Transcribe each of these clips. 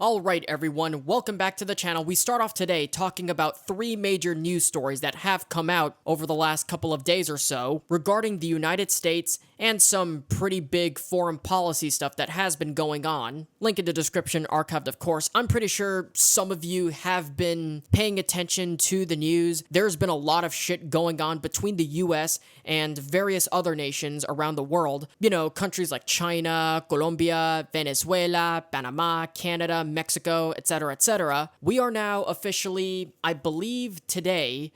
Alright everyone, welcome back to the channel. We start off today talking about three major news stories that have come out over the last couple of days or so regarding the United States and some pretty big foreign policy stuff that has been going on. Link in the description, archived of course. I'm pretty sure some of you have been paying attention to the news. There's been a lot of shit going on between the US and various other nations around the world. You know, countries like China, Colombia, Venezuela, Panama, Canada, Mexico, etc., etc. We are now officially, I believe today,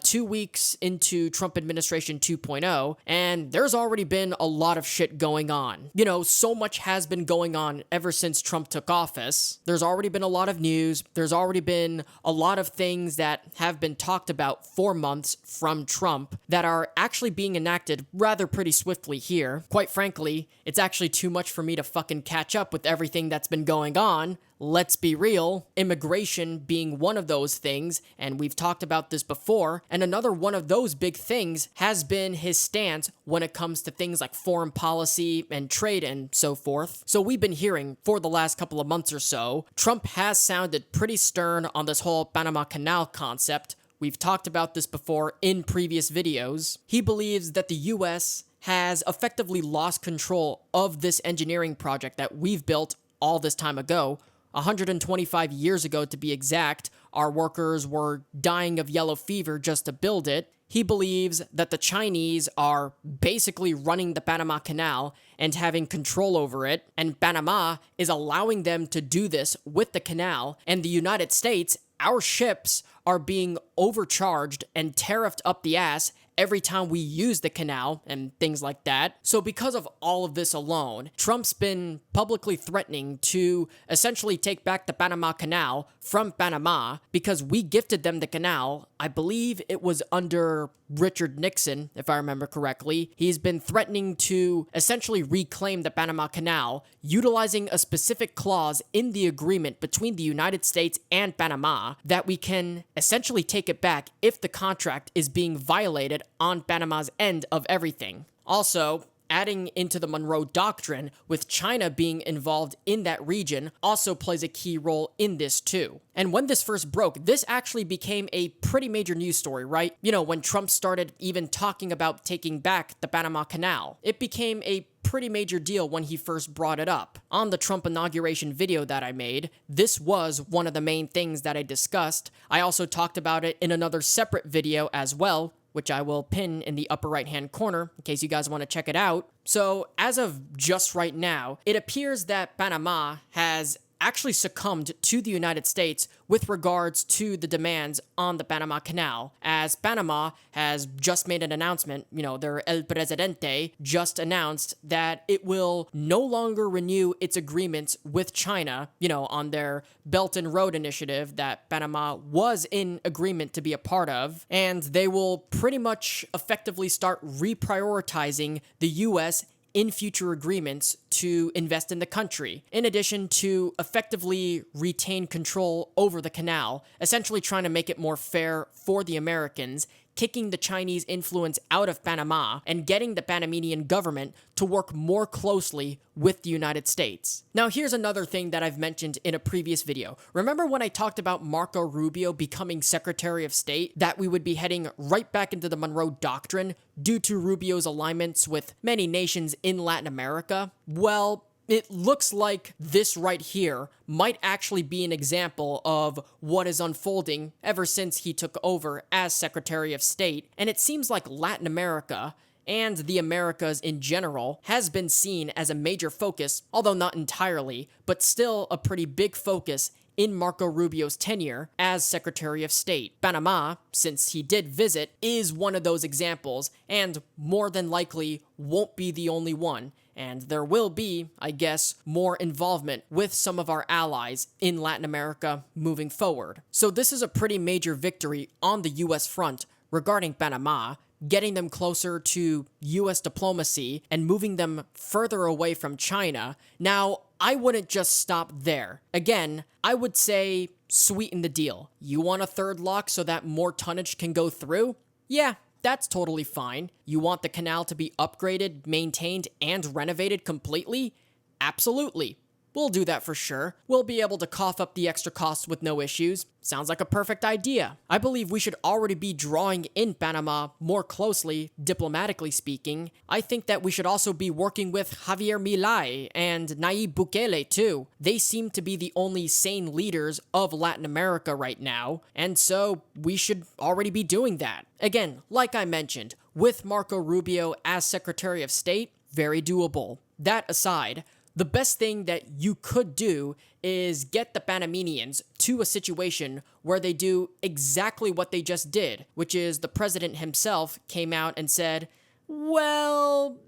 2 weeks into Trump administration 2.0, and there's already been a lot of shit going on. You know, so much has been going on ever since Trump took office. There's already been a lot of news. There's already been a lot of things that have been talked about for months from Trump that are actually being enacted rather pretty swiftly here. Quite frankly, it's actually too much for me to fucking catch up with everything that's been going on. Let's be real, immigration being one of those things, and we've talked about this before, and another one of those big things has been his stance when it comes to things like foreign policy and trade and so forth. So we've been hearing for the last couple of months or so, Trump has sounded pretty stern on this whole Panama Canal concept. We've talked about this before in previous videos. He believes that the US has effectively lost control of this engineering project that we've built all this time ago. 125 years ago to be exact, our workers were dying of yellow fever just to build it. He believes that the Chinese are basically running the Panama Canal and having control over it, and Panama is allowing them to do this with the canal, and the United States, our ships are being overcharged and tariffed up the ass every time we use the canal and things like that. So because of all of this alone, Trump's been publicly threatening to essentially take back the Panama Canal from Panama because we gifted them the canal. I believe it was under Richard Nixon, if I remember correctly. He's been threatening to essentially reclaim the Panama Canal, utilizing a specific clause in the agreement between the United States and Panama that we can essentially take it back if the contract is being violated on Panama's end of everything. Also, adding into the Monroe Doctrine, with China being involved in that region, also plays a key role in this too. And when this first broke, this actually became a pretty major news story, right? You know, when Trump started even talking about taking back the Panama Canal, it became a pretty major deal when he first brought it up. On the Trump inauguration video that I made, this was one of the main things that I discussed. I also talked about it in another separate video as well, which I will pin in the upper right-hand corner in case you guys want to check it out. So, as of just right now, it appears that Panama has actually succumbed to the United States with regards to the demands on the Panama Canal, as Panama has just made an announcement. You know, their El Presidente just announced that it will no longer renew its agreements with China, you know, on their Belt and Road Initiative that Panama was in agreement to be a part of, and they will pretty much effectively start reprioritizing the US in future agreements to invest in the country, in addition to effectively retain control over the canal, essentially trying to make it more fair for the Americans, kicking the Chinese influence out of Panama and getting the Panamanian government to work more closely with the United States. Now, here's another thing that I've mentioned in a previous video. Remember when I talked about Marco Rubio becoming Secretary of State, that we would be heading right back into the Monroe Doctrine due to Rubio's alignments with many nations in Latin America? Well, it looks like this right here might actually be an example of what is unfolding ever since he took over as Secretary of State, and it seems like Latin America and the Americas in general has been seen as a major focus, although not entirely, but still a pretty big focus in Marco Rubio's tenure as Secretary of State. Panama, since he did visit, is one of those examples, and more than likely won't be the only one. And there will be, I guess, more involvement with some of our allies in Latin America moving forward. So this is a pretty major victory on the US front regarding Panama, getting them closer to US diplomacy and moving them further away from China. Now, I wouldn't just stop there. Again, I would say sweeten the deal. You want a third lock so that more tonnage can go through? Yeah, that's totally fine. You want the canal to be upgraded, maintained, and renovated completely? Absolutely. We'll do that for sure. We'll be able to cough up the extra costs with no issues. Sounds like a perfect idea. I believe we should already be drawing in Panama more closely, diplomatically speaking. I think that we should also be working with Javier Milei and Nayib Bukele too. They seem to be the only sane leaders of Latin America right now, and so we should already be doing that. Again, like I mentioned, with Marco Rubio as Secretary of State, very doable. That aside, the best thing that you could do is get the Panamanians to a situation where they do exactly what they just did, which is the president himself came out and said, well,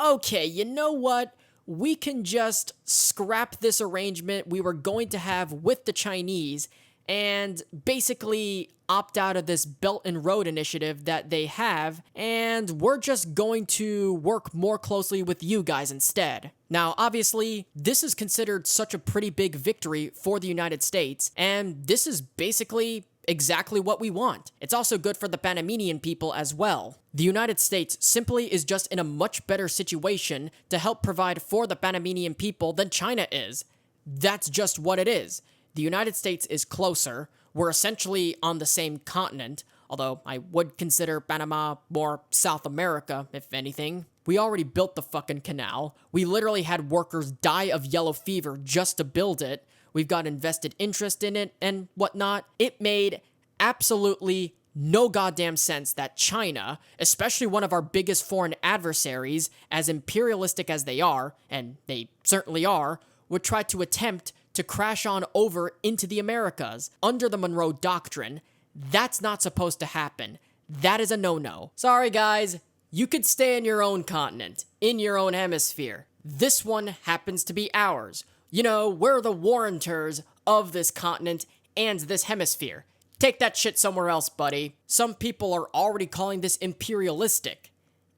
okay, you know what? We can just scrap this arrangement we were going to have with the Chinese and basically opt out of this Belt and Road initiative that they have, and we're just going to work more closely with you guys instead. Now, obviously, this is considered such a pretty big victory for the United States, and this is basically exactly what we want. It's also good for the Panamanian people as well. The United States simply is just in a much better situation to help provide for the Panamanian people than China is. That's just what it is. The United States is closer. We're essentially on the same continent, although I would consider Panama more South America, if anything. We already built the fucking canal. We literally had workers die of yellow fever just to build it. We've got invested interest in it and whatnot. It made absolutely no goddamn sense that China, especially one of our biggest foreign adversaries, as imperialistic as they are, and they certainly are, would try to attempt to crash on over into the Americas under the Monroe Doctrine. That's not supposed to happen. That is a no-no. Sorry, guys. You could stay in your own continent, in your own hemisphere. This one happens to be ours. You know, we're the warranters of this continent and this hemisphere. Take that shit somewhere else, buddy. Some people are already calling this imperialistic.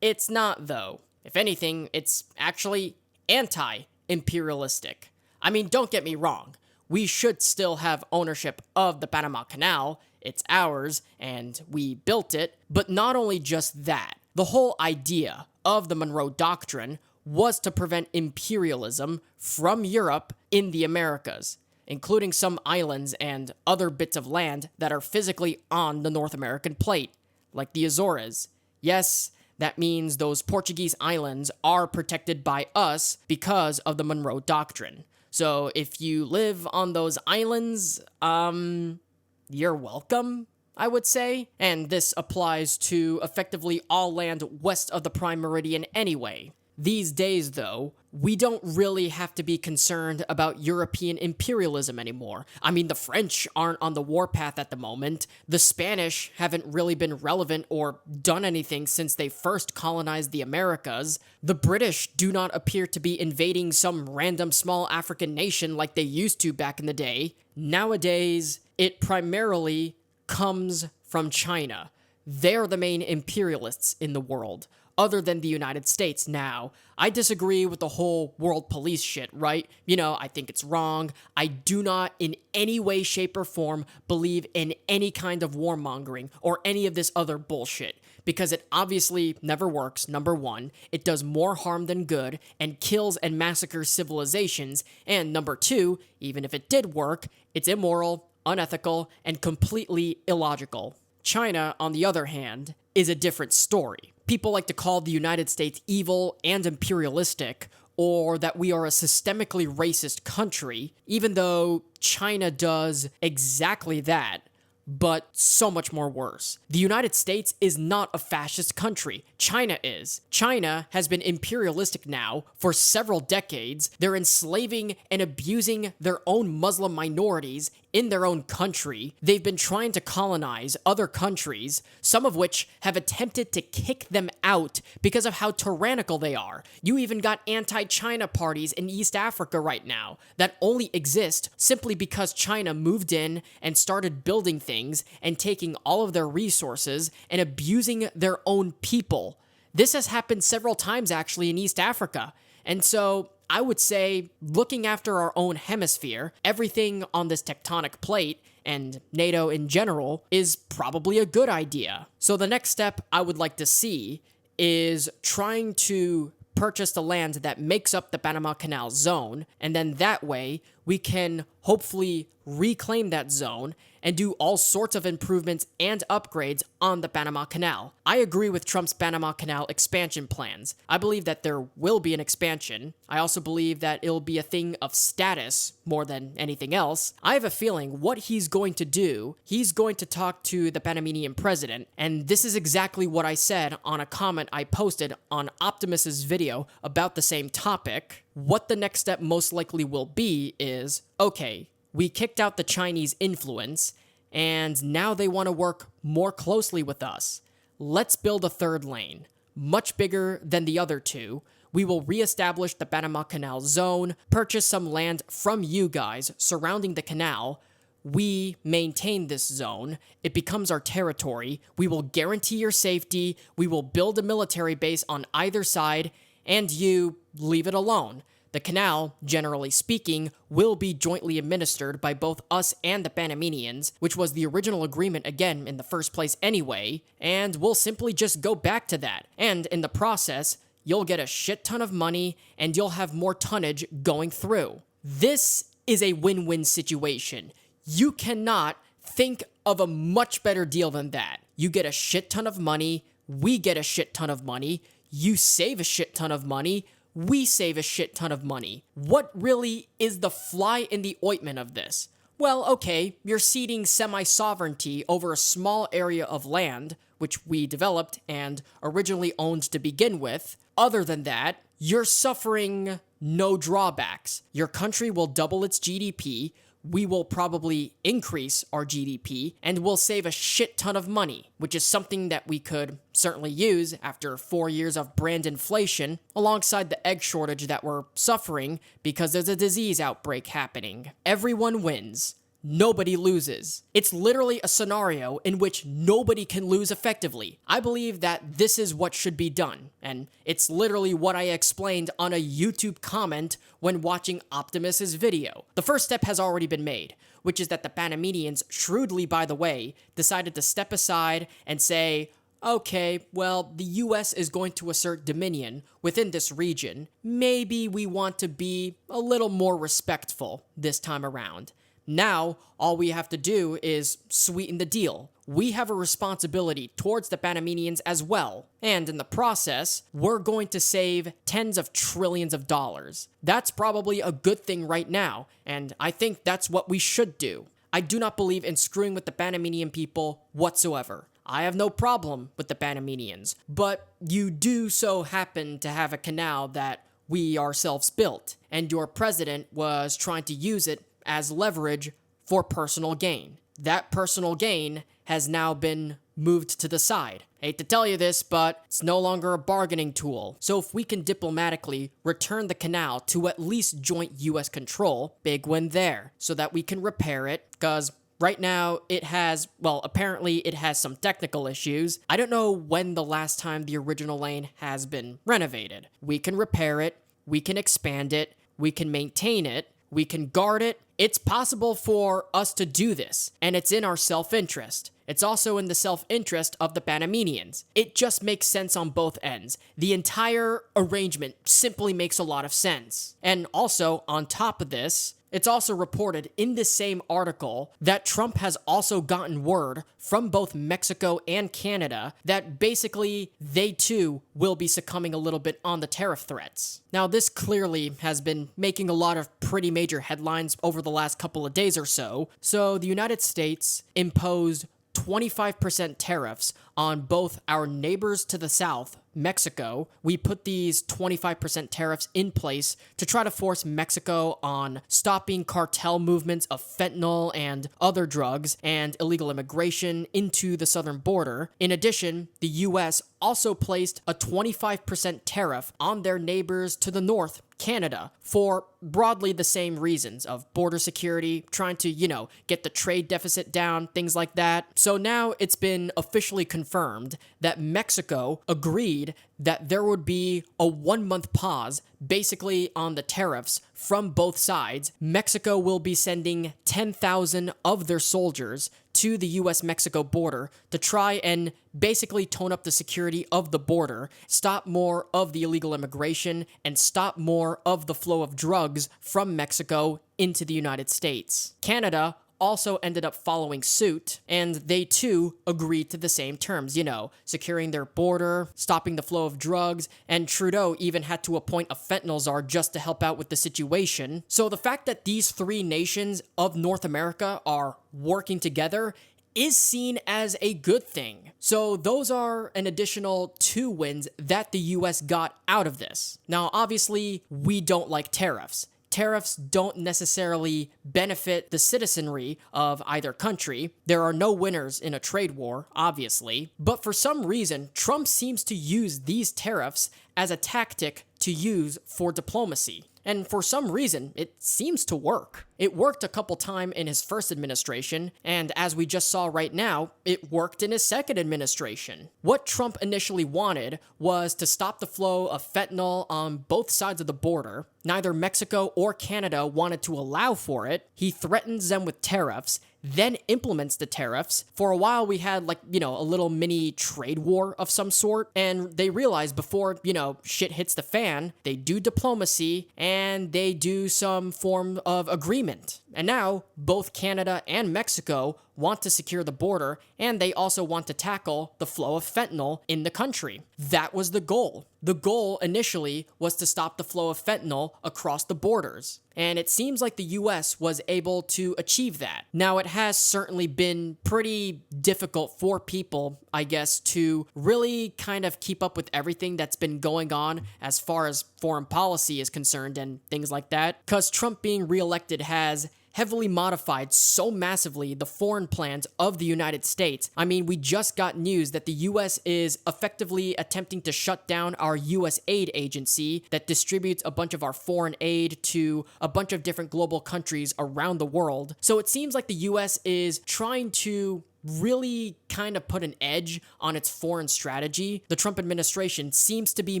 It's not, though. If anything, it's actually anti-imperialistic. I mean, don't get me wrong. We should still have ownership of the Panama Canal. It's ours, and we built it. But not only just that. The whole idea of the Monroe Doctrine was to prevent imperialism from Europe in the Americas, including some islands and other bits of land that are physically on the North American plate, like the Azores. Yes, that means those Portuguese islands are protected by us because of the Monroe Doctrine. So if you live on those islands, you're welcome, I would say. And this applies to effectively all land west of the Prime Meridian anyway. These days, though, we don't really have to be concerned about European imperialism anymore. I mean, the French aren't on the warpath at the moment. The Spanish haven't really been relevant or done anything since they first colonized the Americas. The British do not appear to be invading some random small African nation like they used to back in the day. Nowadays, it primarily comes from China. They're the main imperialists in the world, other than the United States. Now, I disagree with the whole world police shit, right? You know, I think it's wrong. I do not in any way, shape, or form believe in any kind of warmongering or any of this other bullshit, because it obviously never works, number one. It does more harm than good and kills and massacres civilizations, and number two, even if it did work, it's immoral, unethical, and completely illogical. China, on the other hand, is a different story. People like to call the United States evil and imperialistic, or that we are a systemically racist country, even though China does exactly that, but so much more worse. The United States is not a fascist country. China is. China has been imperialistic now for several decades. They're enslaving and abusing their own Muslim minorities in their own country. They've been trying to colonize other countries, some of which have attempted to kick them out because of how tyrannical they are. You even got anti-China parties in East Africa right now that only exist simply because China moved in and started building things and taking all of their resources and abusing their own people. This has happened several times actually in East Africa. And so I would say, looking after our own hemisphere, everything on this tectonic plate, and NATO in general, is probably a good idea. So the next step I would like to see is trying to purchase the land that makes up the Panama Canal zone, and then that way we can hopefully reclaim that zone and do all sorts of improvements and upgrades on the Panama Canal. I agree with Trump's Panama Canal expansion plans. I believe that there will be an expansion. I also believe that it'll be a thing of status more than anything else. I have a feeling what he's going to do, he's going to talk to the Panamanian president, and this is exactly what I said on a comment I posted on Optimus's video about the same topic. What the next step most likely will be is, okay, we kicked out the Chinese influence, and now they want to work more closely with us. Let's build a third lane, much bigger than the other two. We will reestablish the Panama Canal zone, purchase some land from you guys surrounding the canal. We maintain this zone. It becomes our territory. We will guarantee your safety. We will build a military base on either side, and you leave it alone. The canal, generally speaking, will be jointly administered by both us and the Panamanians, which was the original agreement again in the first place anyway, and we'll simply just go back to that. And in the process, you'll get a shit ton of money and you'll have more tonnage going through. This is a win-win situation. You cannot think of a much better deal than that. You get a shit ton of money, we get a shit ton of money, you save a shit ton of money, we save a shit ton of money. What really is the fly in the ointment of this? Well, okay, you're ceding semi-sovereignty over a small area of land, which we developed and originally owned to begin with. Other than that, you're suffering no drawbacks. Your country will double its GDP, we will probably increase our GDP, and we'll save a shit ton of money, which is something that we could certainly use after 4 years of brand inflation, alongside the egg shortage that we're suffering because there's a disease outbreak happening. Everyone wins. Nobody loses. It's literally a scenario in which nobody can lose effectively. I believe that this is what should be done, and it's literally what I explained on a YouTube comment when watching Optimus's video. The first step has already been made, which is that the Panamanians, shrewdly by the way, decided to step aside and say, okay, well, the US is going to assert dominion within this region. Maybe we want to be a little more respectful this time around. Now, all we have to do is sweeten the deal. We have a responsibility towards the Panamanians as well, and in the process, we're going to save tens of trillions of dollars. That's probably a good thing right now, and I think that's what we should do. I do not believe in screwing with the Panamanian people whatsoever. I have no problem with the Panamanians, but you do so happen to have a canal that we ourselves built, and your president was trying to use it as leverage for personal gain. That personal gain has now been moved to the side. Hate to tell you this, but it's no longer a bargaining tool. So if we can diplomatically return the canal to at least joint US control, big win there, so that we can repair it, because right now it has, well, apparently it has some technical issues. I don't know when the last time the original lane has been renovated. We can repair it, we can expand it, we can maintain it, we can guard it. It's possible for us to do this, and it's in our self-interest. It's also in the self-interest of the Panamanians. It just makes sense on both ends. The entire arrangement simply makes a lot of sense. And also, on top of this, it's also reported in this same article that Trump has also gotten word from both Mexico and Canada that basically they too will be succumbing a little bit on the tariff threats. Now, this clearly has been making a lot of pretty major headlines over the last couple of days or so. So the United States imposed 25% tariffs on both our neighbors to the south, Mexico. We put these 25% tariffs in place to try to force Mexico on stopping cartel movements of fentanyl and other drugs and illegal immigration into the southern border. In addition, the US also placed a 25% tariff on their neighbors to the north, Canada, for broadly the same reasons of border security, trying to, get the trade deficit down, things like that. So now it's been officially confirmed confirmed that Mexico agreed that there would be a 1-month pause basically on the tariffs from both sides. Mexico will be sending 10,000 of their soldiers to the US-Mexico border to try and basically tone up the security of the border, stop more of the illegal immigration, and stop more of the flow of drugs from Mexico into the United States. Canada also ended up following suit, and they too agreed to the same terms, securing their border, stopping the flow of drugs, and Trudeau even had to appoint a fentanyl czar just to help out with the situation. So the fact that these three nations of North America are working together is seen as a good thing. So those are an additional 2 wins that the US got out of this. Now, obviously, we don't like tariffs. Tariffs don't necessarily benefit the citizenry of either country. There are no winners in a trade war, obviously. But for some reason, Trump seems to use these tariffs as a tactic to use for diplomacy. And for some reason, it seems to work. It worked a couple times in his first administration, and as we just saw right now, it worked in his second administration. What Trump initially wanted was to stop the flow of fentanyl on both sides of the border. Neither Mexico or Canada wanted to allow for it. He threatens them with tariffs, then implements the tariffs. For a while, we had a little mini trade war of some sort, and they realized before, shit hits the fan, they do diplomacy and they do some form of agreement. And now, both Canada and Mexico want to secure the border, and they also want to tackle the flow of fentanyl in the country. That was the goal. The goal initially was to stop the flow of fentanyl across the borders, and it seems like the US was able to achieve that. Now, it has certainly been pretty difficult for people, I guess, to really kind of keep up with everything that's been going on as far as foreign policy is concerned and things like that, because Trump being reelected has heavily modified so massively the foreign plans of the United States. I mean, we just got news that the US is effectively attempting to shut down our US aid agency that distributes a bunch of our foreign aid to a bunch of different global countries around the world. So it seems like the US is trying to really kind of put an edge on its foreign strategy. The Trump administration seems to be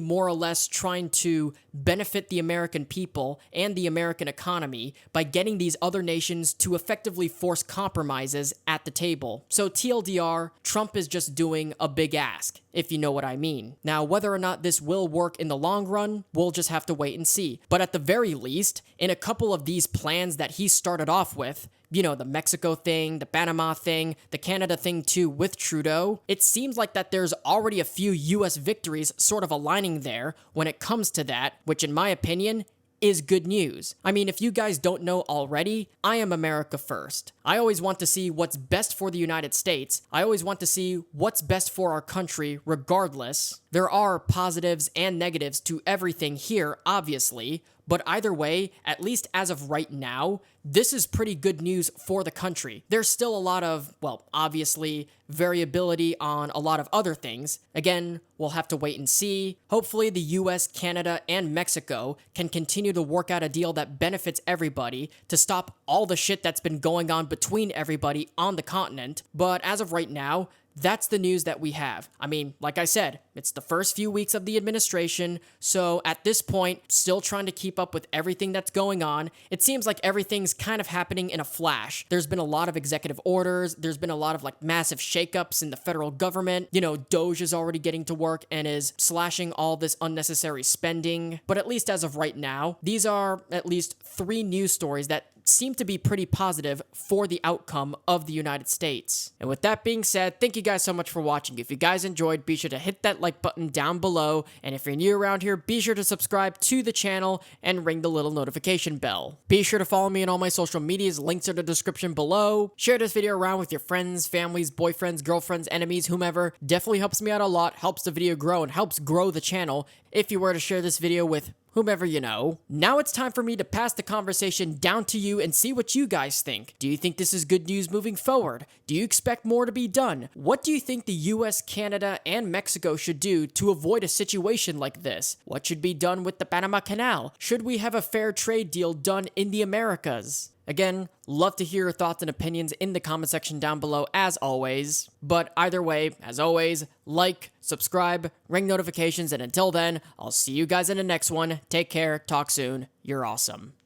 more or less trying to benefit the American people and the American economy by getting these other nations to effectively force compromises at the table. So TLDR, Trump is just doing a big ask, if you know what I mean. Now, whether or not this will work in the long run, we'll just have to wait and see. But at the very least, in a couple of these plans that he started off with, the Mexico thing, the Panama thing, the Canada thing too with Trudeau, it seems like that there's already a few US victories sort of aligning there when it comes to that, which in my opinion is good news. I mean, if you guys don't know already, I am America first. I always want to see what's best for the United States. I always want to see what's best for our country regardless. There are positives and negatives to everything here, obviously, but either way, at least as of right now, this is pretty good news for the country. There's still a lot of, obviously, variability on a lot of other things. Again, we'll have to wait and see. Hopefully, the US, Canada, and Mexico can continue to work out a deal that benefits everybody to stop all the shit that's been going on between everybody on the continent. But as of right now, that's the news that we have. I mean, like I said, it's the first few weeks of the administration, so at this point, still trying to keep up with everything that's going on. It seems like everything's kind of happening in a flash. There's been a lot of executive orders, there's been a lot of massive shakeups in the federal government. DOGE is already getting to work and is slashing all this unnecessary spending. But at least as of right now, these are at least 3 news stories that seem to be pretty positive for the outcome of the United States. And with that being said, thank you guys so much for watching. If you guys enjoyed, be sure to hit that like button down below. And if you're new around here, be sure to subscribe to the channel and ring the little notification bell. Be sure to follow me on all my social medias. Links are in the description below. Share this video around with your friends, families, boyfriends, girlfriends, enemies, whomever. Definitely helps me out a lot, helps the video grow, and helps grow the channel if you were to share this video with whomever you know. Now it's time for me to pass the conversation down to you and see what you guys think. Do you think this is good news moving forward? Do you expect more to be done? What do you think the US, Canada, and Mexico should do to avoid a situation like this? What should be done with the Panama Canal? Should we have a fair trade deal done in the Americas? Again, love to hear your thoughts and opinions in the comment section down below as always. But either way, as always, like, subscribe, ring notifications, and until then, I'll see you guys in the next one. Take care, talk soon, you're awesome.